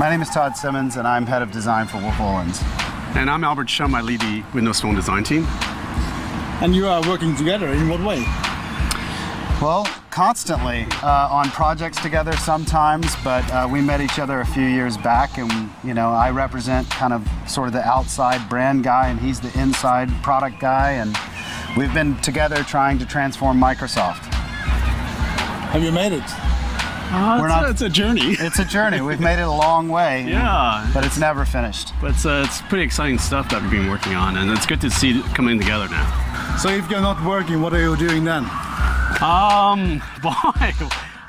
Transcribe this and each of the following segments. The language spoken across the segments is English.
My name is Todd Simmons, and I'm head of design for Wolf Olins. And I'm Albert Shum. I lead the Windows Phone design team. And you are working together, in what way? Well, constantly on projects together sometimes, but we met each other a few years back, and I represent kind of sort of the outside brand guy, and he's the inside product guy, and we've been together trying to transform Microsoft. Have you made it? It's a journey. It's a journey. We've made it a long way. Yeah. But it's never finished. But it's pretty exciting stuff that we've been working on, and it's good to see it coming together now. So if you're not working, what are you doing then? Boy,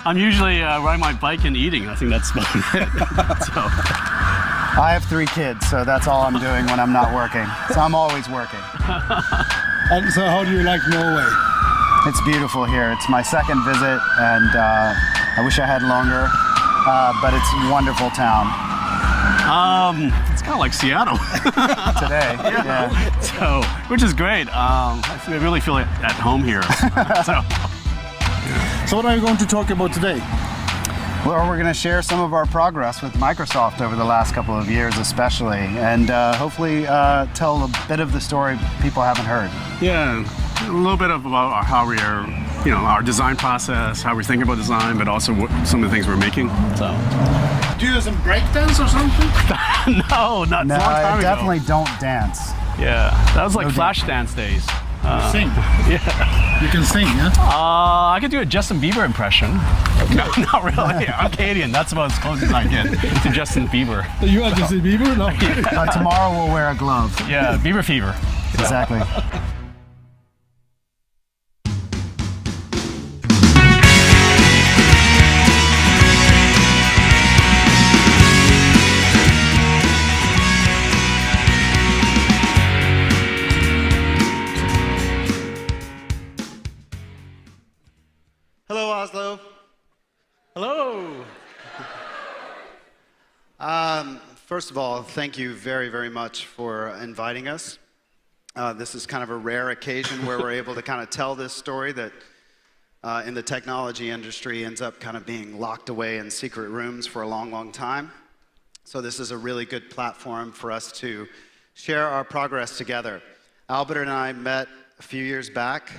I'm usually riding my bike and eating. I think that's about it. So. I have 3 kids, so that's all I'm doing when I'm not working. So I'm always working. And so how do you like Norway? It's beautiful here. It's my second visit, and I wish I had longer, but it's a wonderful town. It's kind of like Seattle. Today, yeah. So, which is great. I really feel at home here. So what are you going to talk about today? Well, we're going to share some of our progress with Microsoft over the last couple of years especially, and hopefully tell a bit of the story people haven't heard. Yeah, a little bit about how we are, our design process, how we think about design, but also some of the things we're making. So. Do you do some breakdance or something? No, not no, a long time I definitely ago. don't dance. Yeah, that was like Flashdance days. Sing. Yeah. You can sing, yeah? I could do a Justin Bieber impression. No, not really. I'm Canadian. That's about as close as I get to Justin Bieber. You are Justin Bieber? No. Tomorrow we'll wear a glove. Yeah, Bieber fever. Exactly. Hello, Oslo. Hello. First of all, thank you very, very much for inviting us. This is kind of a rare occasion where we're able to kind of tell this story that in the technology industry ends up kind of being locked away in secret rooms for a long, long time. So this is a really good platform for us to share our progress together. Albert and I met a few years back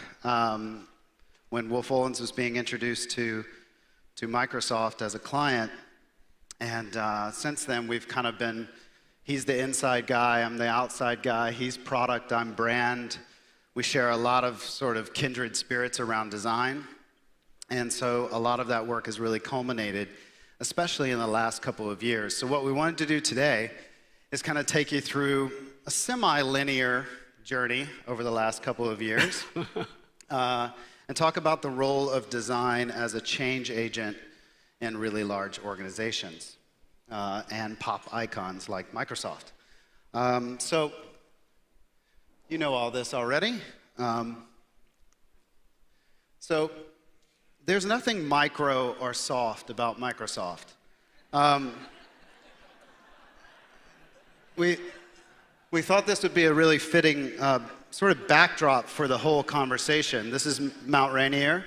when Wolf Olins was being introduced to Microsoft as a client. And since then, we've kind of been, he's the inside guy, I'm the outside guy, he's product, I'm brand. We share a lot of sort of kindred spirits around design. And so a lot of that work has really culminated, especially in the last couple of years. So what we wanted to do today is kind of take you through a semi-linear journey over the last couple of years. And talk about the role of design as a change agent in really large organizations and pop icons like Microsoft. So you know all this already. So there's nothing micro or soft about Microsoft. We thought this would be a really fitting sort of backdrop for the whole conversation. This is Mount Rainier,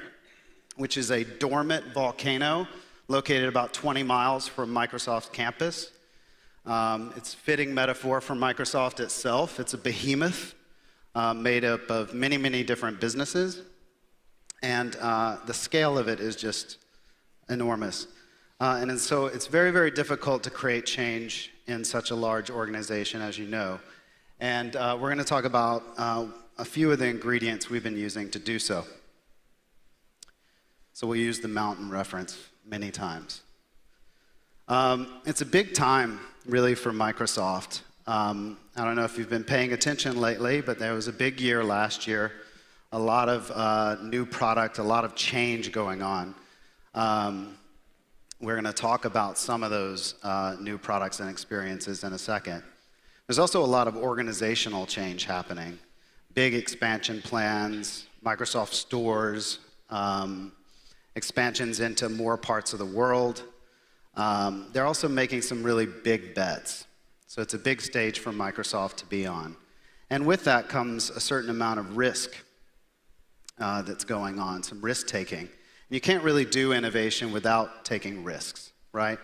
which is a dormant volcano located about 20 miles from Microsoft's campus. It's a fitting metaphor for Microsoft itself. It's a behemoth made up of many, many different businesses. And the scale of it is just enormous. And so it's very, very difficult to create change in such a large organization, as you know. And we're going to talk about a few of the ingredients we've been using to do so. So we'll use the mountain reference many times. It's a big time, really, for Microsoft. I don't know if you've been paying attention lately, but there was a big year last year. A lot of new product, a lot of change going on. We're going to talk about some of those new products and experiences in a second. There's also a lot of organizational change happening. Big expansion plans, Microsoft stores, expansions into more parts of the world. They're also making some really big bets. So it's a big stage for Microsoft to be on. And with that comes a certain amount of risk that's going on, some risk taking. You can't really do innovation without taking risks, right?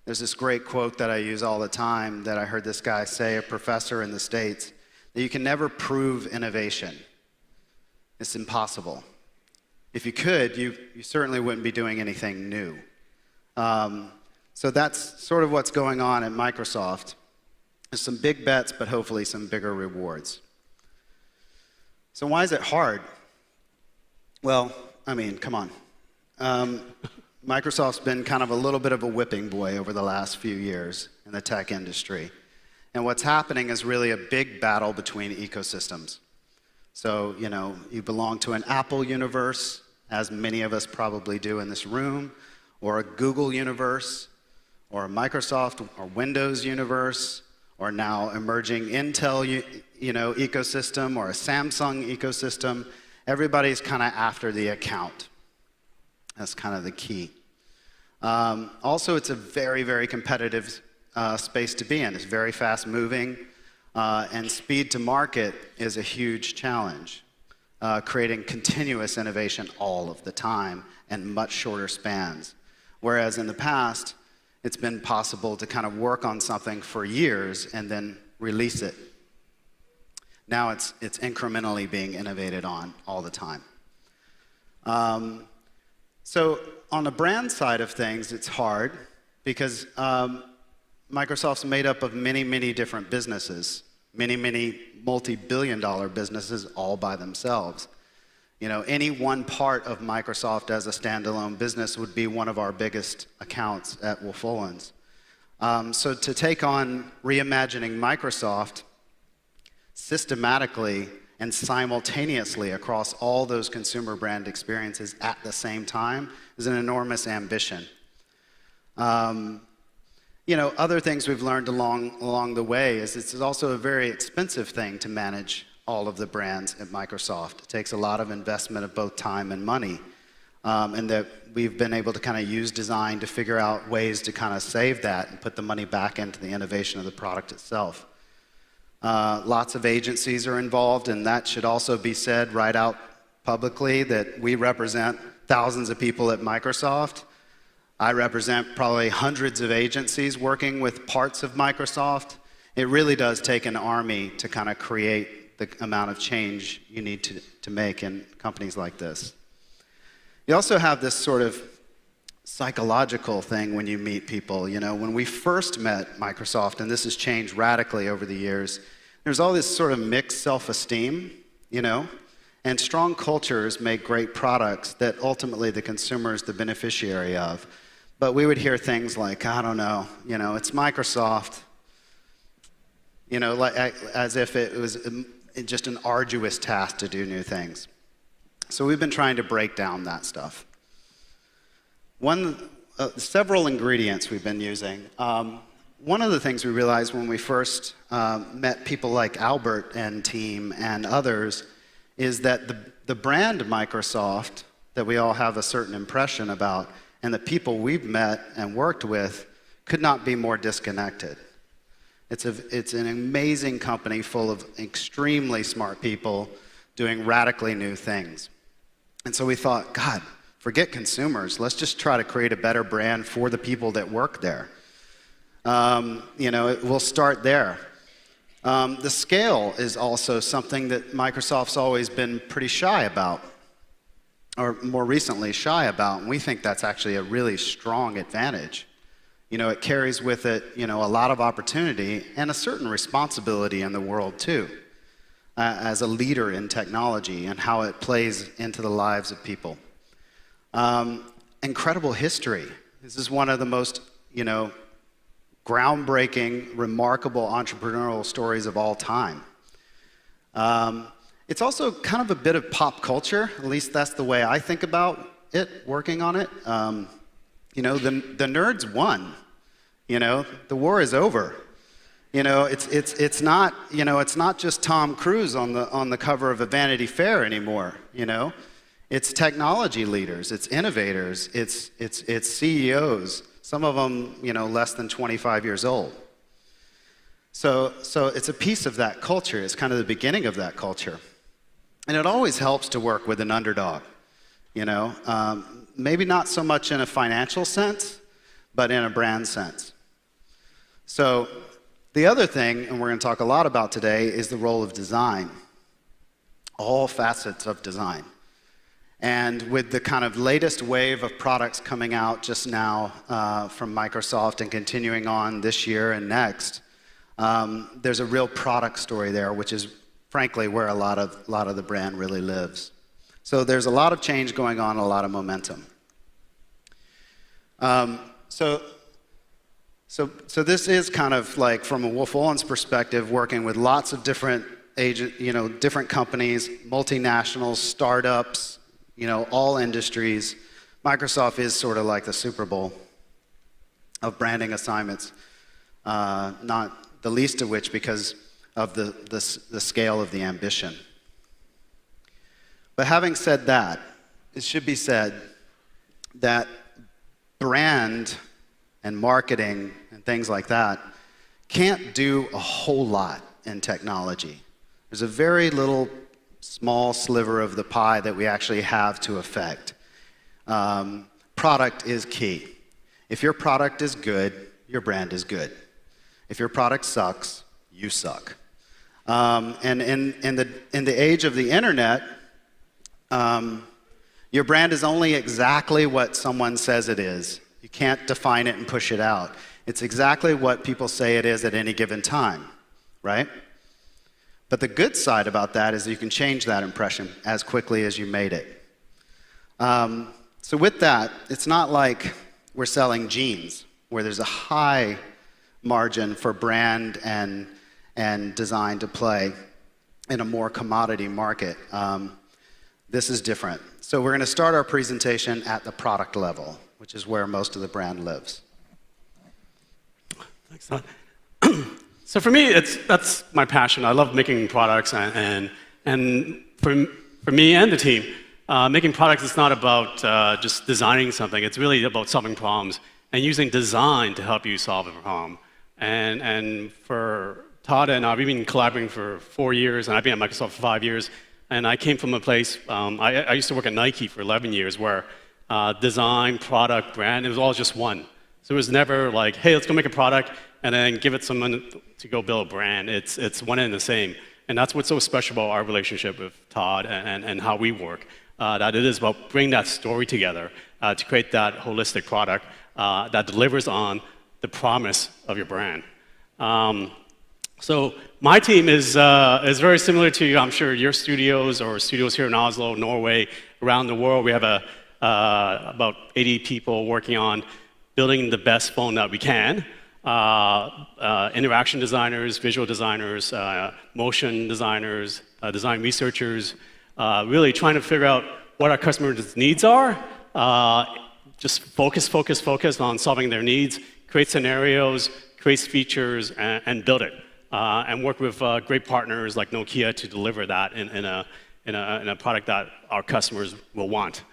There's this great quote that I use all the time that I heard this guy say, a professor in the States, that you can never prove innovation. It's impossible. If you could, you certainly wouldn't be doing anything new. So that's sort of what's going on at Microsoft. There's some big bets, but hopefully some bigger rewards. So why is it hard? Well, I mean, come on. Microsoft's been kind of a little bit of a whipping boy over the last few years in the tech industry. And what's happening is really a big battle between ecosystems. So, you know, you belong to an Apple universe, as many of us probably do in this room, or a Google universe, or a Microsoft or Windows universe, or now emerging Intel ecosystem, or a Samsung ecosystem. Everybody's kind of after the account. That's kind of the key. Also, it's a very, very competitive space to be in. It's very fast moving, and speed to market is a huge challenge, creating continuous innovation all of the time and much shorter spans. Whereas in the past, it's been possible to kind of work on something for years and then release it. Now it's incrementally being innovated on all the time. So on the brand side of things, it's hard because Microsoft's made up of many, many different businesses, many multi-billion-dollar businesses all by themselves. You know, any one part of Microsoft as a standalone business would be one of our biggest accounts at Wolf Olins. So to take on reimagining Microsoft systematically and simultaneously across all those consumer brand experiences at the same time is an enormous ambition. You know, other things we've learned along the way is it's also a very expensive thing to manage all of the brands at Microsoft. It takes a lot of investment of both time and money, and that we've been able to kind of use design to figure out ways to kind of save that and put the money back into the innovation of the product itself. Lots of agencies are involved, and that should also be said right out publicly that we represent thousands of people at Microsoft. I represent probably hundreds of agencies working with parts of Microsoft. It really does take an army to kind of create the amount of change you need to make in companies like this. You also have this sort of psychological thing when you meet people. You know, when we first met Microsoft, and this has changed radically over the years, there's all this sort of mixed self-esteem, you know, and strong cultures make great products that ultimately the consumer is the beneficiary of. But we would hear things like, I don't know, you know, it's Microsoft, you know, like, as if it was just an arduous task to do new things. So we've been trying to break down that stuff. Several ingredients we've been using. One of the things we realized when we first met people like Albert and team and others is that the brand Microsoft that we all have a certain impression about and the people we've met and worked with could not be more disconnected. It's an amazing company full of extremely smart people doing radically new things. And so we thought, God, forget consumers. Let's just try to create a better brand for the people that work there. You know, we'll start there. The scale is also something that Microsoft's always been pretty shy about, or more recently shy about, and we think that's actually a really strong advantage. You know, it carries with it, you know, a lot of opportunity and a certain responsibility in the world too, as a leader in technology and how it plays into the lives of people. Incredible history. This is one of the most, you know, groundbreaking, remarkable entrepreneurial stories of all time. It's also kind of a bit of pop culture, at least that's the way I think about it, working on it. You know, the nerds won. You know, the war is over. You know, it's not, you know, it's not just Tom Cruise on the cover of a Vanity Fair anymore, you know. It's technology leaders, it's innovators, it's CEOs, some of them, you know, less than 25 years old. So it's a piece of that culture. It's kind of the beginning of that culture. And it always helps to work with an underdog, you know. Maybe not so much in a financial sense, but in a brand sense. So the other thing, and we're going to talk a lot about today, is the role of design. All facets of design. And with the kind of latest wave of products coming out just now from Microsoft and continuing on this year and next, there's a real product story there, which is frankly where a lot of the brand really lives. So there's a lot of change going on, a lot of momentum. So this is kind of like, from a Wolf Olins perspective, working with lots of different different companies, multinationals, startups, all industries. Microsoft is sort of like the Super Bowl of branding assignments, not the least of which because of the scale of the ambition. But having said that, it should be said that brand and marketing and things like that can't do a whole lot in technology. There's a very little small sliver of the pie that we actually have to affect. Product is key. If your product is good, your brand is good. If your product sucks, you suck. And in the age of the internet, your brand is only exactly what someone says it is. You can't define it and push it out. It's exactly what people say it is at any given time, right? But the good side about that is you can change that impression as quickly as you made it. So with that, it's not like we're selling jeans, where there's a high margin for brand and design to play in a more commodity market. This is different. So we're going to start our presentation at the product level, which is where most of the brand lives. Thanks, Todd. So for me, that's my passion. I love making products, and for me and the team, making products is not about just designing something. It's really about solving problems and using design to help you solve a problem. And for Todd and I, we've been collaborating for 4 years, and I've been at Microsoft for 5 years. And I came from a place, I used to work at Nike for 11 years, where design, product, brand, it was all just one. So it was never like, hey, let's go make a product and then give it someone to go build a brand. It's one and the same. And that's what's so special about our relationship with Todd and how we work, that it is about bringing that story together to create that holistic product that delivers on the promise of your brand. So my team is very similar to, I'm sure, your studios or studios here in Oslo, Norway, around the world. We have about 80 people working on building the best phone that we can. Interaction designers, visual designers, motion designers, design researchers, really trying to figure out what our customers' needs are. Just focus on solving their needs, create scenarios, create features, and build it. And work with great partners like Nokia to deliver that in a product that our customers will want.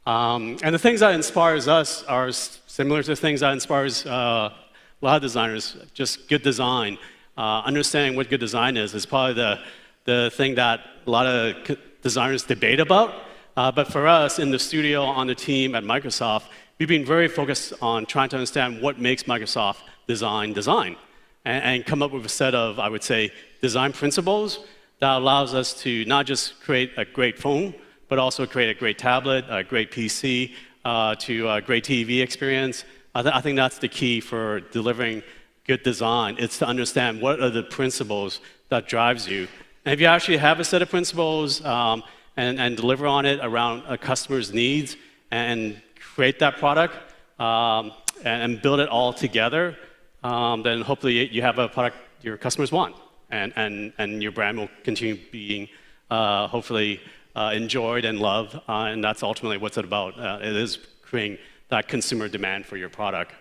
And the things that inspires us are similar to things that inspires a lot of designers. Just good design. Understanding what good design is probably the thing that a lot of designers debate about. But for us in the studio, on the team at Microsoft, we've been very focused on trying to understand what makes Microsoft design. And come up with a set of, I would say, design principles that allows us to not just create a great phone, but also create a great tablet, a great PC, to a great TV experience. I think that's the key for delivering good design. It's to understand what are the principles that drives you. And if you actually have a set of principles and deliver on it around a customer's needs and create that product and build it all together, then hopefully you have a product your customers want, and your brand will continue being hopefully enjoyed and loved, and that's ultimately what's it about. It is creating that consumer demand for your product.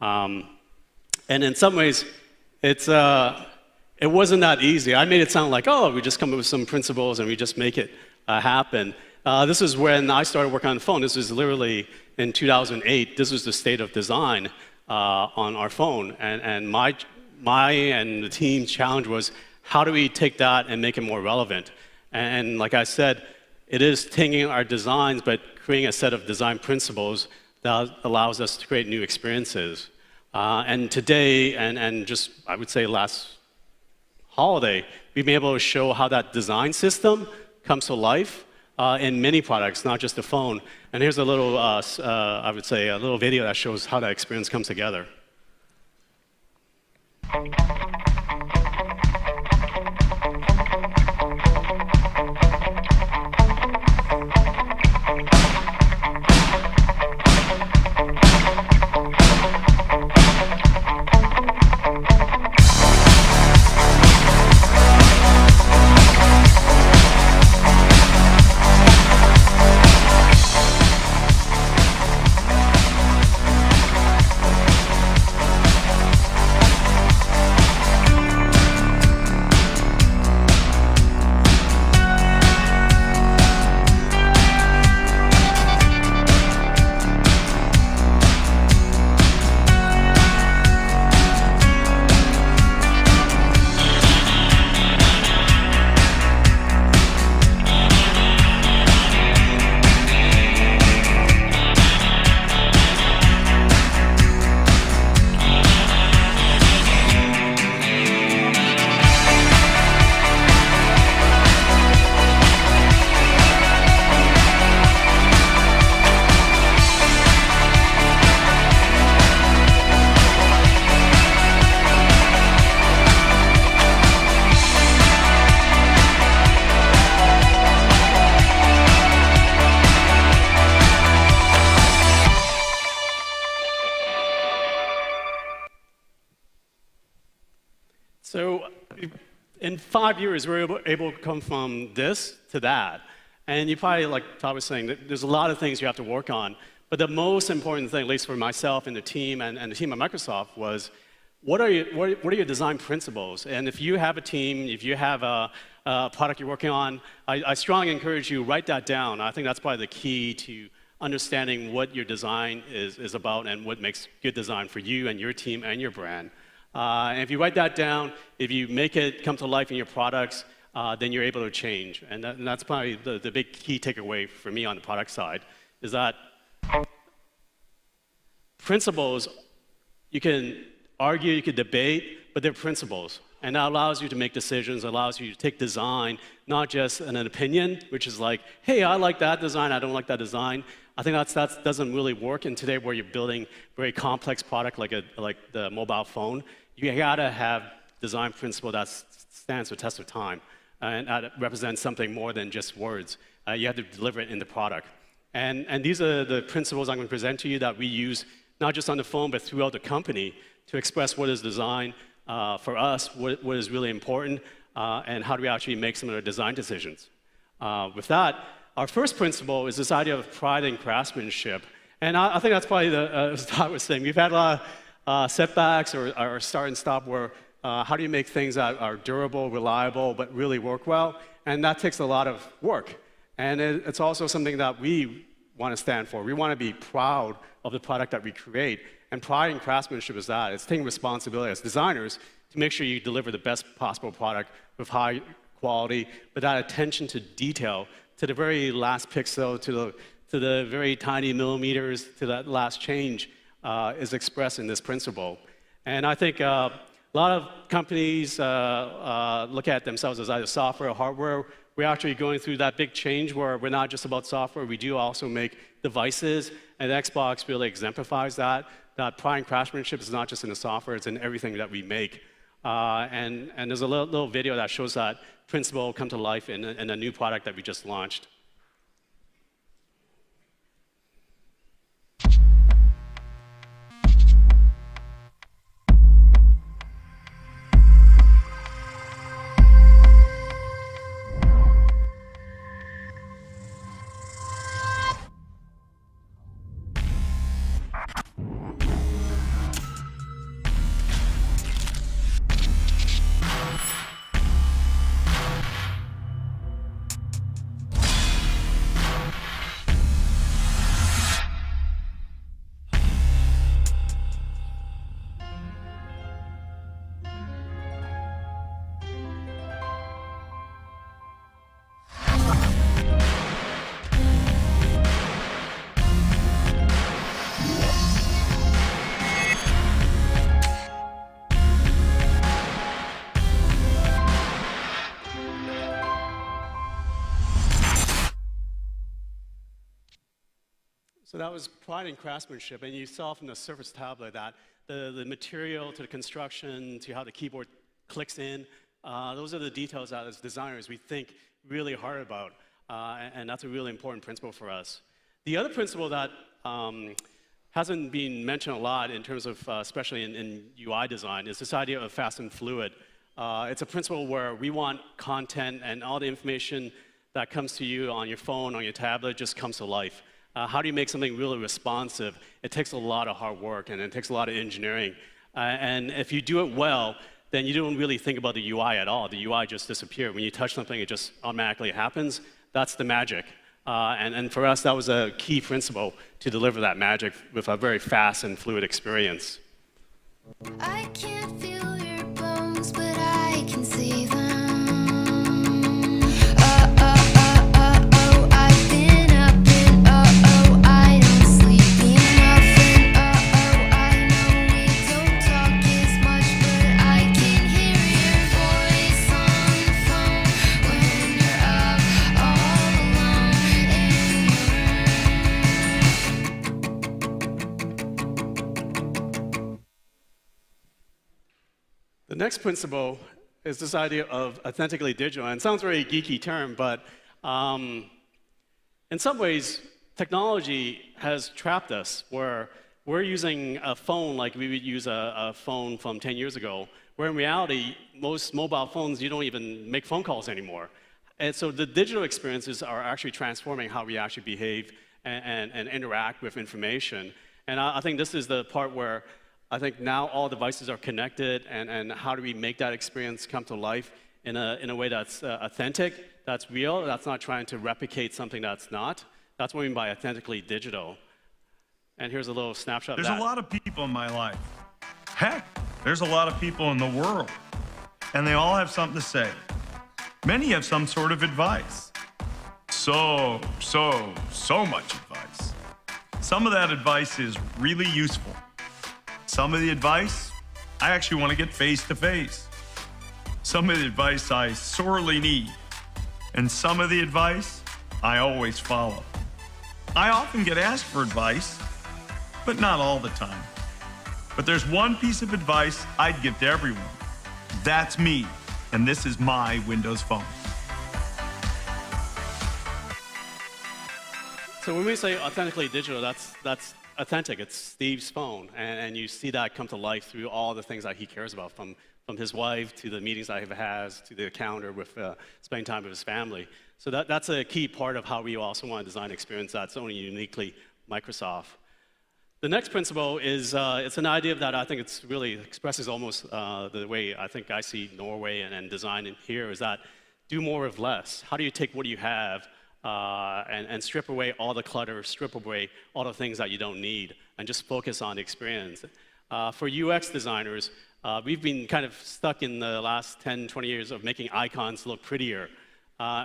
And in some ways, it wasn't that easy. I made it sound like, oh, we just come up with some principles and we just make it happen. This is when I started working on the phone. This was literally in 2008. This was the state of design on our phone, and my and the team's challenge was, how do we take that and make it more relevant? And like I said, it is taking our designs, but creating a set of design principles that allows us to create new experiences. And today, and just I would say last holiday, we've been able to show how that design system comes to life in many products, not just the phone. And here's a little, I would say, a little video that shows how that experience comes together. So in 5 years, we were able to come from this to that. And you probably, like Todd was saying, there's a lot of things you have to work on. But the most important thing, at least for myself and the team and the team at Microsoft, was what are your design principles? And if you have a team, if you have a product you're working on, I strongly encourage you, write that down. I think that's probably the key to understanding what your design is about and what makes good design for you and your team and your brand. And if you write that down, if you make it come to life in your products, then you're able to change. And that's probably the big key takeaway for me on the product side, is that principles, you can argue, you can debate, but they're principles. And that allows you to make decisions, allows you to take design, not just an opinion, which is like, hey, I like that design, I don't like that design. I think that doesn't really work in today where you're building a very complex product like the mobile phone. You gotta have design principle that stands the test of time and that represents something more than just words. You have to deliver it in the product. And these are the principles I'm going to present to you that we use not just on the phone, but throughout the company to express what is design for us, what is really important, and how do we actually make some of the design decisions. With that, our first principle is this idea of pride and craftsmanship. And I think that's probably as Todd was saying, we've had a lot of setbacks or start and stop where how do you make things that are durable, reliable, but really work well? And that takes a lot of work. And it's also something that we want to stand for. We want to be proud of the product that we create. And pride and craftsmanship is that. It's taking responsibility as designers to make sure you deliver the best possible product with high quality, but that attention to detail, to the very last pixel, to the very tiny millimeters, to that last change is expressed in this principle. And I think a lot of companies look at themselves as either software or hardware. We're actually going through that big change where we're not just about software, we do also make devices, and Xbox really exemplifies that. That pride and craftsmanship is not just in the software, it's in everything that we make. And there's a little video that shows that principle come to life in a new product that we just launched. So that was pride and craftsmanship, and you saw from the Surface tablet that the material to the construction to how the keyboard clicks in, those are the details that as designers we think really hard about, and that's a really important principle for us. The other principle that hasn't been mentioned a lot in terms of, especially in UI design, is this idea of fast and fluid. It's a principle where we want content and all the information that comes to you on your phone, on your tablet, just comes to life. How do you make something really responsive? It takes a lot of hard work, and it takes a lot of engineering. And if you do it well, then you don't really think about the UI at all. The UI just disappears. When you touch something, it just automatically happens. That's the magic. And for us, that was a key principle to deliver that magic with a very fast and fluid experience. I can't feel your bones, but I can see them. I've been up and I don't sleep enough. And I know we don't talk as much, but I can hear your voice on the phone when you're up all alone in your room. The next principle is this idea of authentically digital. And it sounds very geeky term, but in some ways, technology has trapped us where we're using a phone like we would use a phone from 10 years ago, where in reality, most mobile phones, you don't even make phone calls anymore. And so the digital experiences are actually transforming how we actually behave and interact with information. And I think this is the part where I think now all devices are connected, and how do we make that experience come to life in a way that's authentic, that's real, that's not trying to replicate something that's not. That's what I mean by authentically digital. And here's a little snapshot of that. There's a lot of people in my life. Heck, there's a lot of people in the world, and they all have something to say. Many have some sort of advice. So much advice. Some of that advice is really useful. Some of the advice, I actually want to get face to face. Some of the advice I sorely need. And some of the advice, I always follow. I often get asked for advice, but not all the time. But there's one piece of advice I'd give to everyone. That's me, and this is my Windows Phone. So when we say authentically digital, that's authentic. It's Steve's phone, and you see that come to life through all the things that he cares about, from his wife to the meetings that he has to the calendar with spending time with his family. So that's a key part of how we also want to design an experience that's only uniquely Microsoft. The next principle is it's an idea that I think it's really expresses almost the way I think I see Norway and design in here, is that do more with less. How do you take what you have and strip away all the clutter, strip away all the things that you don't need, and just focus on the experience. For UX designers, we've been kind of stuck in the last 10, 20 years of making icons look prettier,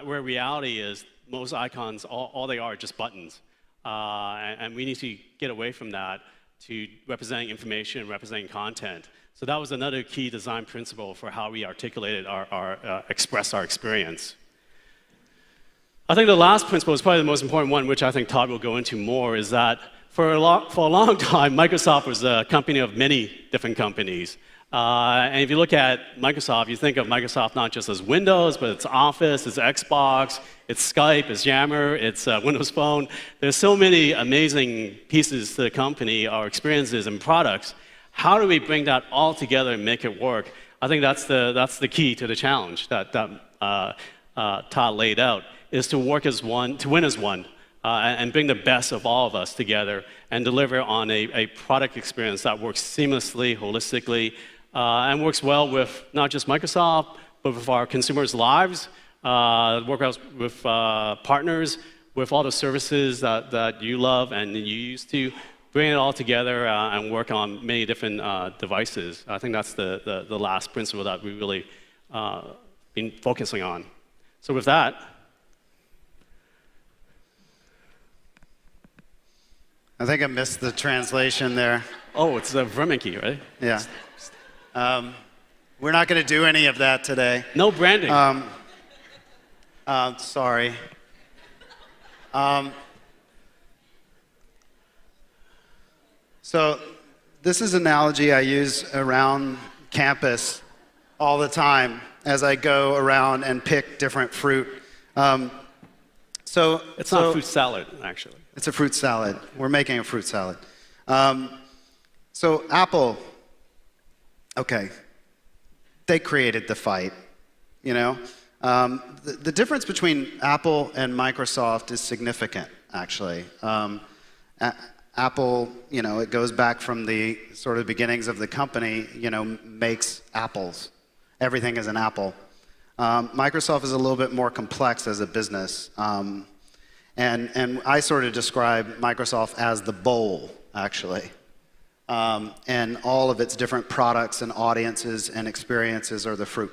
where reality is most icons, all they are just buttons. And we need to get away from that to representing information, representing content. So that was another key design principle for how we articulated express our experience. I think the last principle is probably the most important one, which I think Todd will go into more, is that for a long time, Microsoft was a company of many different companies. And if you look at Microsoft, you think of Microsoft not just as Windows, but it's Office, it's Xbox, it's Skype, it's Yammer, it's Windows Phone. There's so many amazing pieces to the company, our experiences and products. How do we bring that all together and make it work? I think that's the key to the challenge that Todd laid out, is to work as one, to win as one, and bring the best of all of us together and deliver on a product experience that works seamlessly, holistically, and works well with not just Microsoft, but with our consumers' lives, work out with partners, with all the services that you love and you used to, bring it all together and work on many different devices. I think that's the last principle that we really been focusing on. So with that, I think I missed the translation there. oh, it's a Verminky, right? Yeah. We're not going to do any of that today. No branding. Sorry. So this is an analogy I use around campus all the time as I go around and pick different fruit. It's not fruit salad, actually. It's a fruit salad. We're making a fruit salad. So Apple, okay, they created the fight, you know? The difference between Apple and Microsoft is significant, actually. Apple, you know, it goes back from the sort of beginnings of the company, you know, makes apples. Everything is an apple. Microsoft is a little bit more complex as a business. And I sort of describe Microsoft as the bowl, actually. And all of its different products and audiences and experiences are the fruit.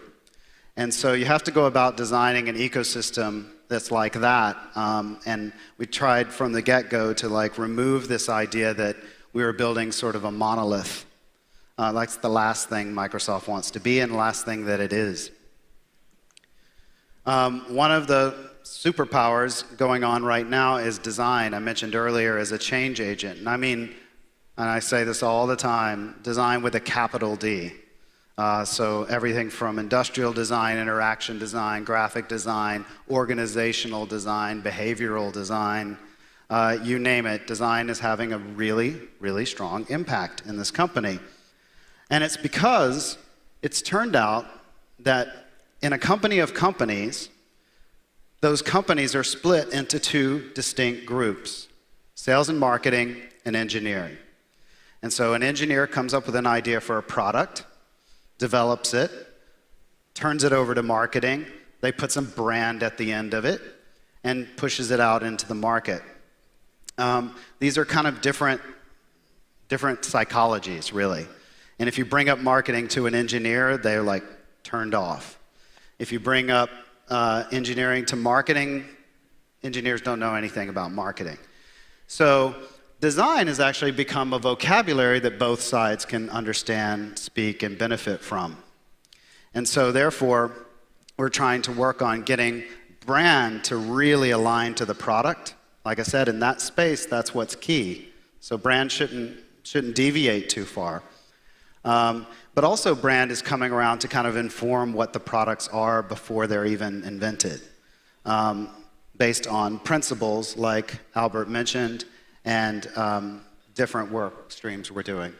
And so you have to go about designing an ecosystem that's like that. And we tried from the get-go to like remove this idea that we were building sort of a monolith. That's the last thing Microsoft wants to be and the last thing that it is. One of the superpowers going on right now is design. I mentioned earlier as a change agent. And I mean, and I say this all the time, design with a capital D. So everything from industrial design, interaction design, graphic design, organizational design, behavioral design, you name it, design is having a really, really strong impact in this company. And it's because it's turned out that in a company of companies, those companies are split into two distinct groups, sales and marketing and engineering. And so an engineer comes up with an idea for a product, develops it, turns it over to marketing, they put some brand at the end of it, and pushes it out into the market. These are kind of different psychologies, really. And if you bring up marketing to an engineer, they're like turned off. If you bring up engineering to marketing, engineers don't know anything about marketing. So design has actually become a vocabulary that both sides can understand, speak, and benefit from. And so therefore, we're trying to work on getting brand to really align to the product. Like I said, in that space, that's what's key. So brand shouldn't deviate too far. But also brand is coming around to kind of inform what the products are before they're even invented, based on principles like Albert mentioned, and different work streams we're doing.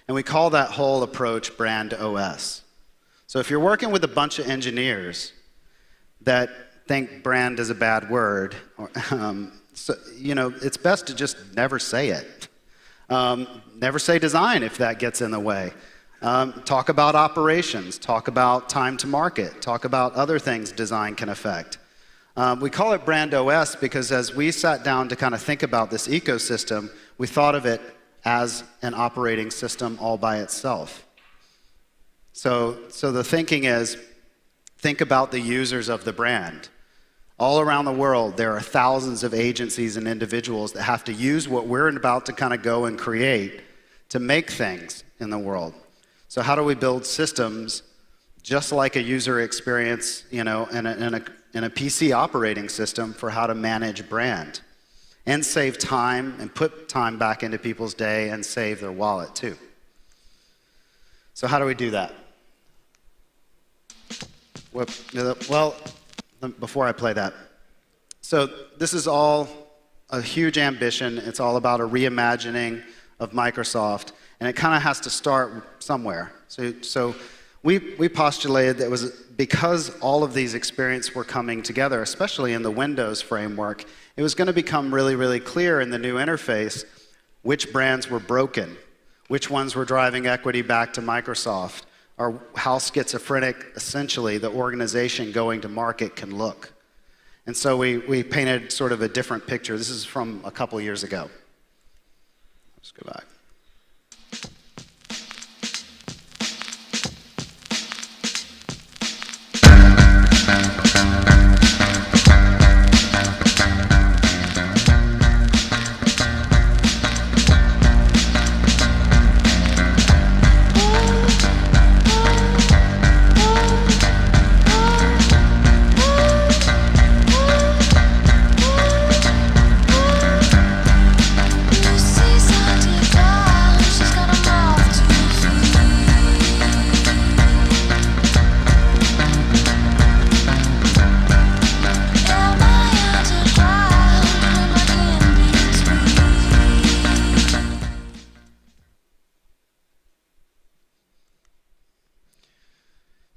And we call that whole approach Brand OS. So if you're working with a bunch of engineers that think brand is a bad word, so, you know, it's best to just never say it. Never say design if that gets in the way. Talk about operations, talk about time to market, talk about other things design can affect. We call it Brand OS because as we sat down to kind of think about this ecosystem, we thought of it as an operating system all by itself. So the thinking is, think about the users of the brand. All around the world, there are thousands of agencies and individuals that have to use what we're about to kind of go and create to make things in the world. So how do we build systems just like a user experience, you know, in a PC operating system for how to manage brand and save time and put time back into people's day and save their wallet too. So how do we do that? Well, before I play that. So this is all a huge ambition. It's all about a reimagining of Microsoft, and it kind of has to start somewhere. So we postulated that it was because all of these experiences were coming together, especially in the Windows framework, it was going to become really, really clear in the new interface which brands were broken, which ones were driving equity back to Microsoft, or how schizophrenic, essentially, the organization going to market can look. And so we painted sort of a different picture. This is from a couple years ago. Let's go back. Lucy's on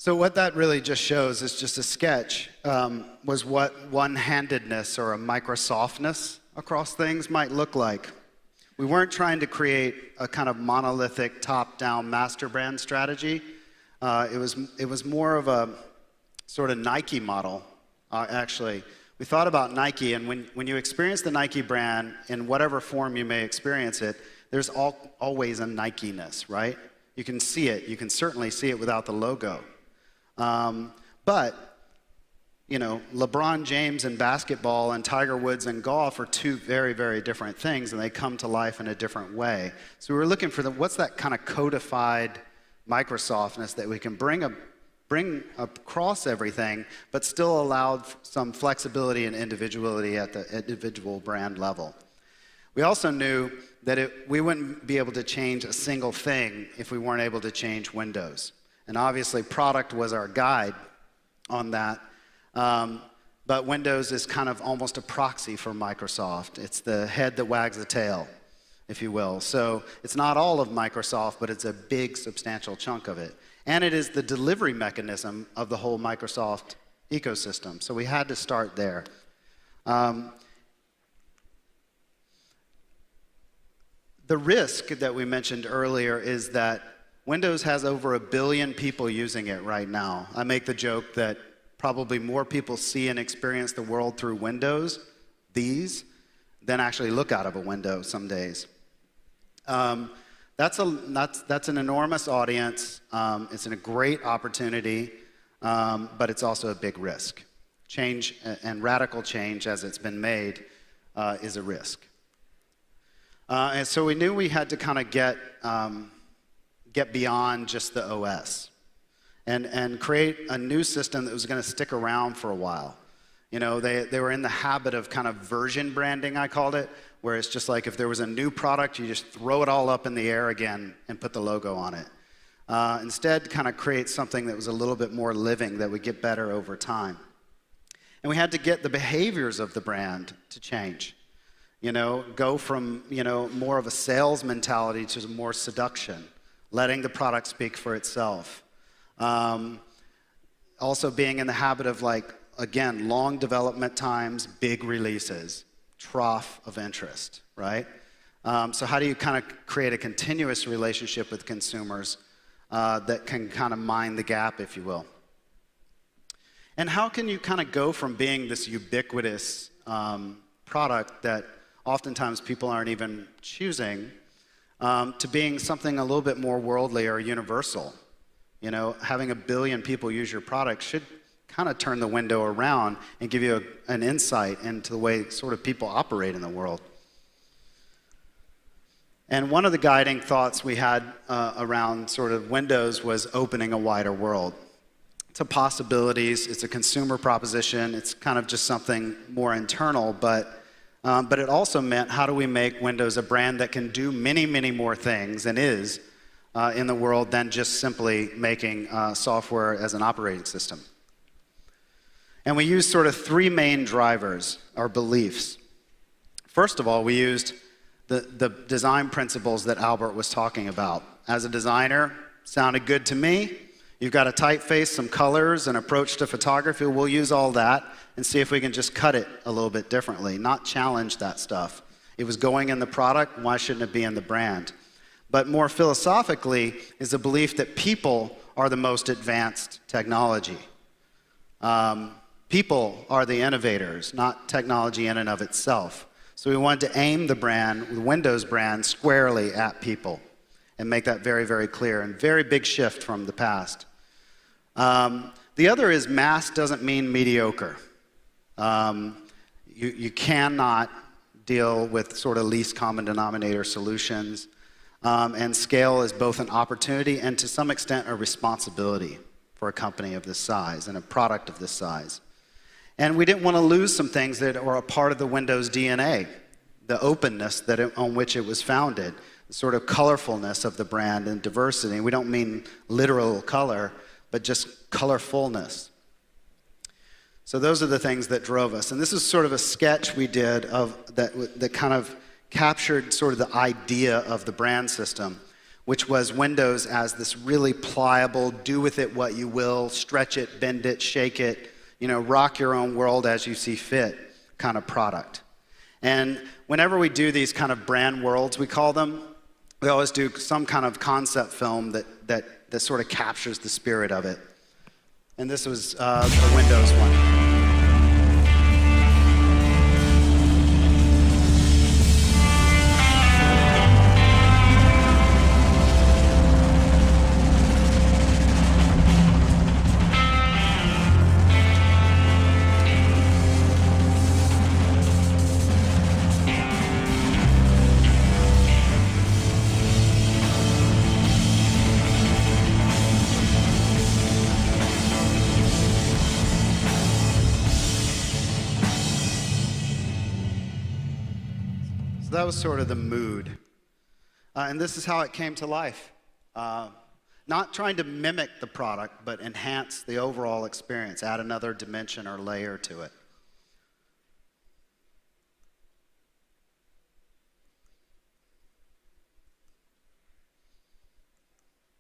So what that really just shows is just a sketch, was what one-handedness or a Microsoftness across things might look like. We weren't trying to create a kind of monolithic top-down master brand strategy. It was more of a sort of Nike model, actually. We thought about Nike, and when you experience the Nike brand in whatever form you may experience it, there's always a Nike-ness, right? You can see it. You can certainly see it without the logo. But, you know, LeBron James in basketball and Tiger Woods in golf are two very, very different things, and they come to life in a different way. So we were looking for what's that kind of codified Microsoftness that we can bring across everything, but still allow some flexibility and individuality at the individual brand level. We also knew that we wouldn't be able to change a single thing if we weren't able to change Windows. And obviously, product was our guide on that. But Windows is kind of almost a proxy for Microsoft. It's the head that wags the tail, if you will. So it's not all of Microsoft, but it's a big, substantial chunk of it. And it is the delivery mechanism of the whole Microsoft ecosystem. So we had to start there. The risk that we mentioned earlier is that Windows has over 1 billion people using it right now. I make the joke that probably more people see and experience the world through Windows, than actually look out of a window some days. That's an enormous audience. It's a great opportunity, but it's also a big risk. Change and radical change, as it's been made, is a risk. And so we knew we had to kind of get beyond just the OS and create a new system that was going to stick around for a while. You know, they were in the habit of kind of version branding, I called it, where it's just like if there was a new product, you just throw it all up in the air again and put the logo on it. Instead, kind of create something that was a little bit more living, that would get better over time. And we had to get the behaviors of the brand to change. You know, go from, you know, more of a sales mentality to more seduction, letting the product speak for itself. Also being in the habit of, like, again, long development times, big releases, trough of interest, right? So how do you kind of create a continuous relationship with consumers that can kind of mind the gap, if you will? And how can you kind of go from being this ubiquitous product that oftentimes people aren't even choosing to being something a little bit more worldly or universal? You know, having 1 billion people use your product should kind of turn the window around and give you an insight into the way sort of people operate in the world. And one of the guiding thoughts we had around sort of Windows was opening a wider world to possibilities. It's a consumer proposition. It's kind of just something more internal, but it also meant, how do we make Windows a brand that can do many, many more things and is in the world than just simply making software as an operating system. And we used sort of 3 main drivers, or beliefs. First of all, we used the design principles that Albert was talking about. As a designer, sounded good to me. You've got a typeface, some colors, an approach to photography. We'll use all that and see if we can just cut it a little bit differently, not challenge that stuff. It was going in the product, why shouldn't it be in the brand? But more philosophically is the belief that people are the most advanced technology. People are the innovators, not technology in and of itself. So we wanted to aim the brand, the Windows brand, squarely at people and make that very, very clear, and very big shift from the past. The other is mass doesn't mean mediocre. You cannot deal with sort of least common denominator solutions, and scale is both an opportunity and to some extent a responsibility for a company of this size and a product of this size. And we didn't want to lose some things that are a part of the Windows DNA, the openness on which it was founded, the sort of colorfulness of the brand and diversity. We don't mean literal color, but just colorfulness. So those are the things that drove us. And this is sort of a sketch we did of that kind of captured sort of the idea of the brand system. which was Windows as this really pliable, do with it what you will, stretch it, bend it, shake it, rock your own world as you see fit kind of product. And whenever we do these kind of brand worlds, we call them, we always do some kind of concept film that sort of captures the spirit of it. And this was the Windows one. So that was sort of the mood. And this is how it came to life. Not trying to mimic the product, but enhance the overall experience, add another dimension or layer to it.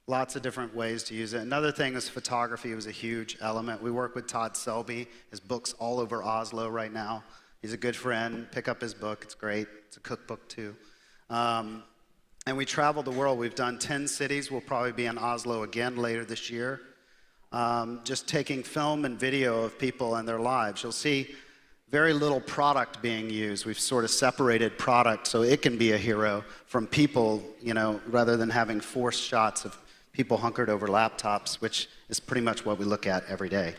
Lots of different ways to use it. Another thing is photography was a huge element. We work with Todd Selby. His book's all over Oslo right now. He's a good friend. Pick up his book. It's great. It's a cookbook, too. And we traveled the world. We've done 10 cities. We'll probably be in Oslo again later this year. Just taking film and video of people and their lives. You'll see very little product being used. We've sort of separated product so it can be a hero from people, rather than having forced shots of people hunkered over laptops, which is pretty much what we look at every day.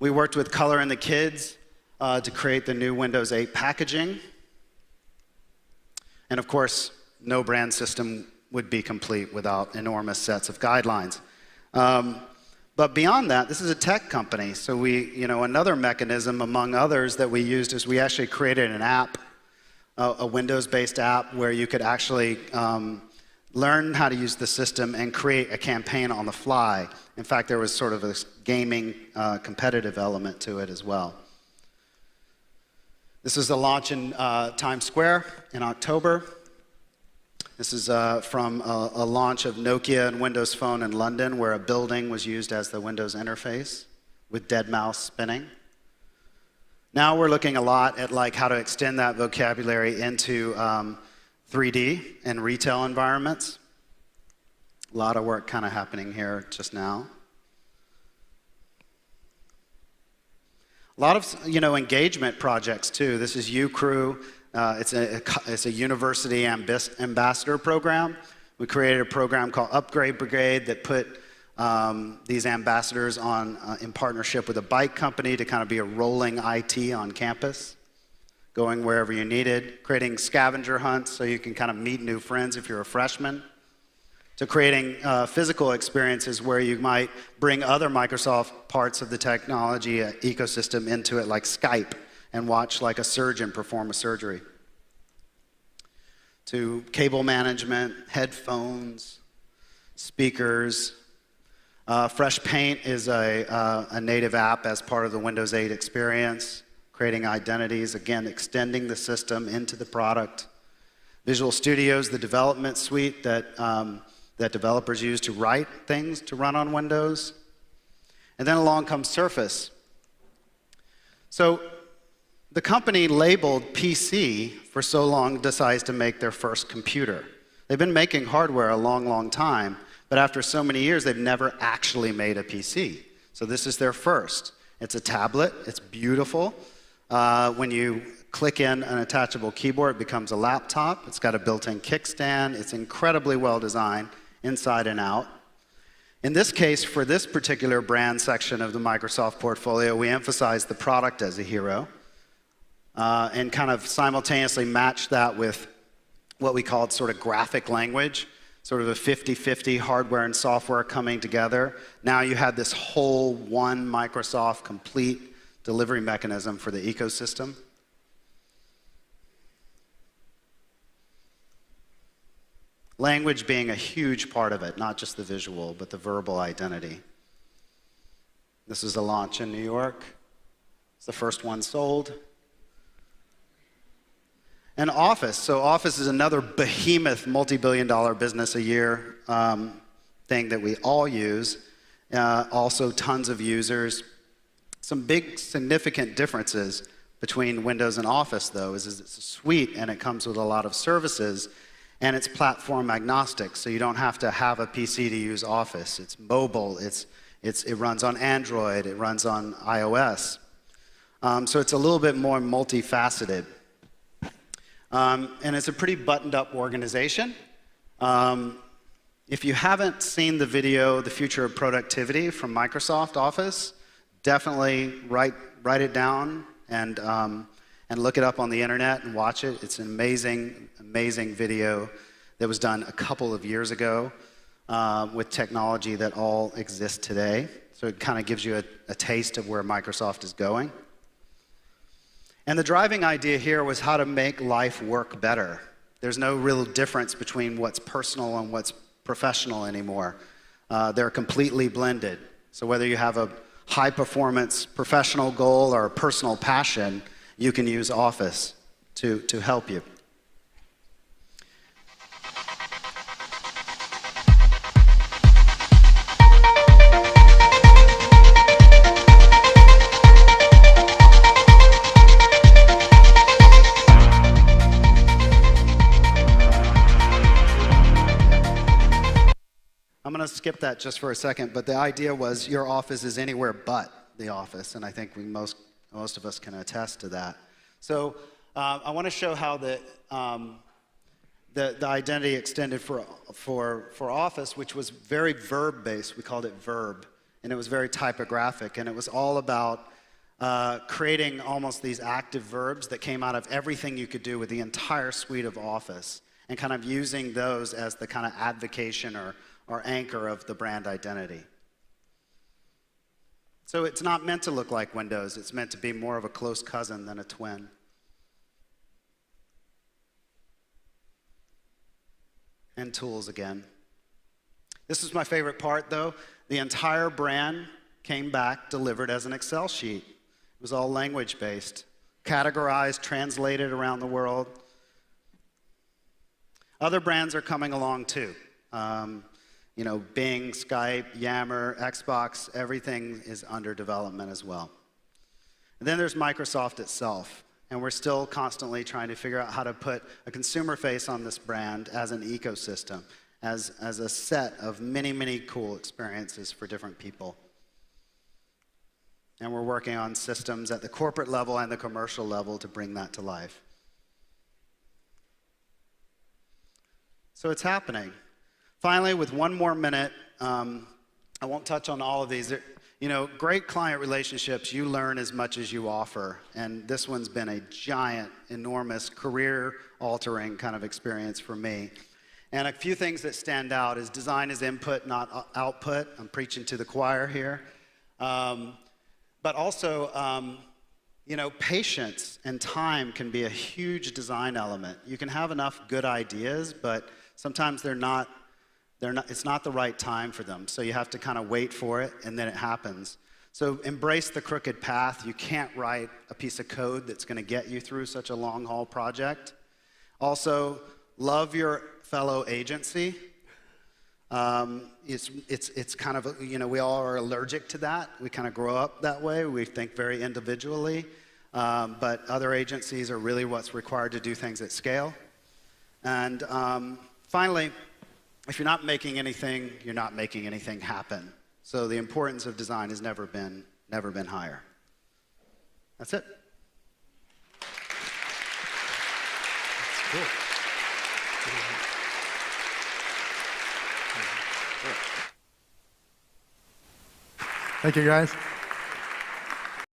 We worked with Color and the Kids to create the new Windows 8 packaging. And of course, no brand system would be complete without enormous sets of guidelines. But beyond that, this is a tech company. So another mechanism among others that we used is we actually created an app, a Windows-based app where you could actually learn how to use the system and create a campaign on the fly. In fact, there was sort of a gaming competitive element to it as well. This is the launch in Times Square in October. This is from a launch of Nokia and Windows Phone in London, where a building was used as the Windows interface with dead mouse spinning. Now we're looking a lot at how to extend that vocabulary into 3D and retail environments. A lot of work kind of happening here just now. A lot of engagement projects too. This is UCrew. It's a university ambassador program. We created a program called Upgrade Brigade that put these ambassadors on in partnership with a bike company to kind of be a rolling IT on campus, going wherever you needed, creating scavenger hunts so you can kind of meet new friends if you're a freshman, to creating physical experiences where you might bring other Microsoft parts of the technology ecosystem into it, like Skype, and watch like a surgeon perform a surgery. To cable management, headphones, speakers. Fresh Paint is a native app as part of the Windows 8 experience, creating identities, again, extending the system into the product. Visual Studio's the development suite that developers use to write things to run on Windows. And then along comes Surface. So the company labeled PC for so long decides to make their first computer. They've been making hardware a long, long time, but after so many years, they've never actually made a PC. So this is their first. It's a tablet. It's beautiful. When you click in an attachable keyboard, it becomes a laptop. It's got a built-in kickstand. It's incredibly well designed, inside and out. In this case, for this particular brand section of the Microsoft portfolio, we emphasize the product as a hero and kind of simultaneously match that with what we called sort of graphic language, sort of a 50-50 hardware and software coming together. Now you have this whole one Microsoft complete delivery mechanism for the ecosystem. Language being a huge part of it, not just the visual, but the verbal identity. This is a launch in New York. It's the first one sold. And Office. So Office is another behemoth, multi-billion-dollar business a year thing that we all use. Also tons of users. Some big significant differences between Windows and Office, though, is it's a suite and it comes with a lot of services, and it's platform agnostic, so you don't have to have a PC to use Office. It's mobile, it runs on Android, it runs on iOS. So it's a little bit more multifaceted. And it's a pretty buttoned-up organization. If you haven't seen the video, The Future of Productivity from Microsoft Office, definitely write it down and look it up on the internet and watch it. It's an amazing, amazing video that was done a couple of years ago with technology that all exists today. So it kind of gives you a taste of where Microsoft is going. And the driving idea here was how to make life work better. There's no real difference between what's personal and what's professional anymore. They're completely blended. So whether you have a high-performance professional goal or a personal passion, you can use Office to help you. I'm going to skip that just for a second, but the idea was your office is anywhere but the office, and I think most of us can attest to that. So I want to show how the identity extended for Office, which was very verb-based. We called it Verb, and it was very typographic, and it was all about creating almost these active verbs that came out of everything you could do with the entire suite of Office, and kind of using those as the kind of advocation or anchor of the brand identity. So it's not meant to look like Windows. It's meant to be more of a close cousin than a twin. And tools again. This is my favorite part, though. The entire brand came back delivered as an Excel sheet. It was all language-based, categorized, translated around the world. Other brands are coming along, too. You know, Bing, Skype, Yammer, Xbox, everything is under development as well. And then there's Microsoft itself, and we're still constantly trying to figure out how to put a consumer face on this brand as an ecosystem, as a set of many, many cool experiences for different people. And we're working on systems at the corporate level and the commercial level to bring that to life. So it's happening. Finally, with one more minute, I won't touch on all of these. You know, great client relationships, you learn as much as you offer. And this one's been a giant, enormous, career-altering kind of experience for me. And a few things that stand out is design is input, not output. I'm preaching to the choir here. But also, you know, patience and time can be a huge design element. You can have enough good ideas, but sometimes it's not the right time for them. So you have to kind of wait for it, and then it happens. So embrace the crooked path. You can't write a piece of code that's going to get you through such a long-haul project. Also, love your fellow agency. It's kind of, you know, we all are allergic to that. We kind of grow up that way. We think very individually. But other agencies are really what's required to do things at scale. And finally, if you're not making anything, you're not making anything happen. So the importance of design has never been higher. That's it. That's cool. Thank you, guys.